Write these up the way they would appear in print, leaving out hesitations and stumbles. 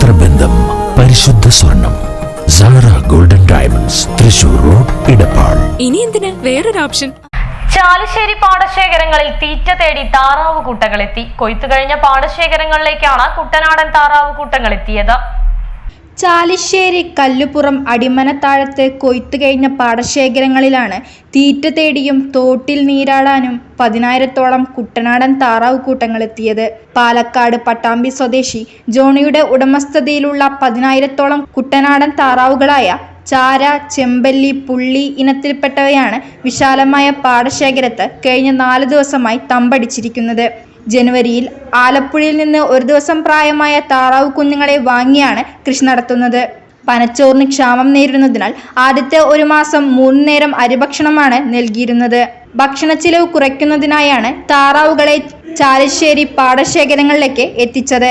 നേത്രബന്ധം, പരിശുദ്ധ സ്വർണം. Sara golden diamonds, Thrissur road, Edappal. ഇനി എന്തിന് വേറൊരു ഓപ്ഷൻ? ചാലിശ്ശേരി പാടശേഖരങ്ങളിൽ തീറ്റ തേടി താറാവ് കൂട്ടങ്ങളെത്തി. കൊയ്ത്തു കഴിഞ്ഞ പാടശേഖരങ്ങളിലേക്കാണ് കുട്ടനാടൻ താറാവ് കൂട്ടങ്ങൾ എത്തിയത്. ചാലിശ്ശേരി കല്ലുപുറം അടിമനത്താഴത്ത് കൊയ്ത്തു കഴിഞ്ഞ പാടശേഖരങ്ങളിലാണ് തീറ്റ തേടിയും തോട്ടിൽ നീരാടാനും 10,000-ഓളം കുട്ടനാടൻ താറാവ് കൂട്ടങ്ങളെത്തിയത്. പാലക്കാട് പട്ടാമ്പി സ്വദേശി ജോണിയുടെ ഉടമസ്ഥതയിലുള്ള 10,000-ഓളം കുട്ടനാടൻ താറാവുകളായ ചാര, ചെമ്പല്ലി, പുള്ളി ഇനത്തിൽപ്പെട്ടവയാണ് വിശാലമായ പാടശേഖരത്ത് കഴിഞ്ഞ 4 ദിവസമായി തമ്പടിച്ചിരിക്കുന്നത്. ജനുവരിയിൽ ആലപ്പുഴയിൽ നിന്ന് ഒരു ദിവസം പ്രായമായ താറാവ് കുഞ്ഞുങ്ങളെ വാങ്ങിയാണ് കൃഷി നടത്തുന്നത്. പനച്ചോറിന് ക്ഷാമം നേരിടുന്നതിനാൽ ആദ്യത്തെ 1 മാസം 3 നേരം അരിഭക്ഷണമാണ് നൽകിയിരുന്നത്. ഭക്ഷണ ചിലവ് കുറയ്ക്കുന്നതിനായാണ് താറാവുകളെ ചാലിശ്ശേരി പാടശേഖരങ്ങളിലേക്ക് എത്തിച്ചത്.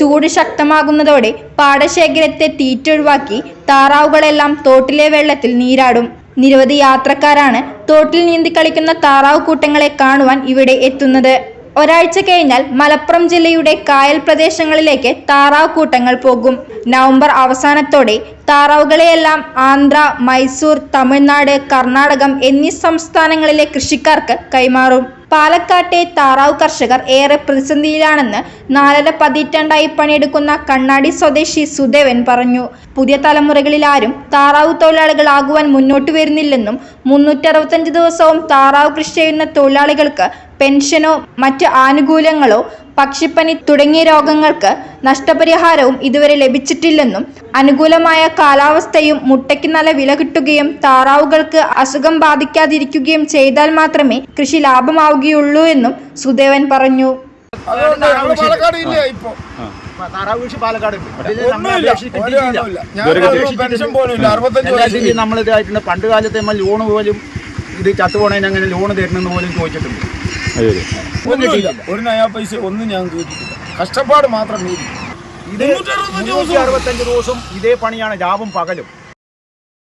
ചൂട് ശക്തമാകുന്നതോടെ പാടശേഖരത്തെ തീറ്റ ഒഴിവാക്കി താറാവുകളെല്ലാം തോട്ടിലെ വെള്ളത്തിൽ നീരാടും. നിരവധി യാത്രക്കാരാണ് തോട്ടിൽ നീന്തിക്കളിക്കുന്ന താറാവ് കൂട്ടങ്ങളെ കാണുവാൻ ഇവിടെ എത്തുന്നത്. ഒരാഴ്ച കഴിഞ്ഞാൽ മലപ്പുറം ജില്ലയുടെ കായൽ പ്രദേശങ്ങളിലേക്ക് താറാവ് കൂട്ടങ്ങൾ പോകും. നവംബർ അവസാനത്തോടെ താറാവുകളെയെല്ലാം ആന്ധ്ര, മൈസൂർ, തമിഴ്നാട്, കർണാടകം എന്നീ സംസ്ഥാനങ്ങളിലെ കൃഷിക്കാർക്ക് കൈമാറും. പാലക്കാട്ടെ താറാവ് കർഷകർ ഏറെ പ്രതിസന്ധിയിലാണെന്ന് 4.5 പതിറ്റാണ്ടായി പണിയെടുക്കുന്ന കണ്ണാടി സ്വദേശി സുദേവൻ പറഞ്ഞു. പുതിയ തലമുറകളിൽ ആരും താറാവ് തൊഴിലാളികളാകുവാൻ മുന്നോട്ട് വരുന്നില്ലെന്നും 365 ദിവസവും താറാവ് കൃഷി ചെയ്യുന്ന തൊഴിലാളികൾക്ക് പെൻഷനോ മറ്റ് ആനുകൂല്യങ്ങളോ പക്ഷിപ്പനി തുടങ്ങിയ രോഗങ്ങൾക്ക് നഷ്ടപരിഹാരവും ഇതുവരെ ലഭിച്ചിട്ടില്ലെന്നും അനുകൂലമായ കാലാവസ്ഥയും മുട്ടയ്ക്ക് നല്ല വില കിട്ടുകയും താറാവുകൾക്ക് അസുഖം ബാധിക്കാതിരിക്കുകയും ചെയ്താൽ മാത്രമേ കൃഷി ലാഭമാവുകയുള്ളൂ എന്നും സുദേവൻ പറഞ്ഞു. നമ്മളിതായിട്ടുണ്ട്. പണ്ട് കാലത്ത് നമ്മൾ ലോണ് പോലും ഇത് ചത്തുപോണതിന് അങ്ങനെ ലോണ് തരണമെന്ന് പോലും ചോദിച്ചിട്ടുണ്ട്. ഒരു നയാ പൈസ ഒന്നും ഞാൻ കേട്ടിട്ടില്ല. കഷ്ടപ്പാട് മാത്രം. ഇത് 365 ദിവസം ഇതേ പണിയാണ്, രാവും പകലും.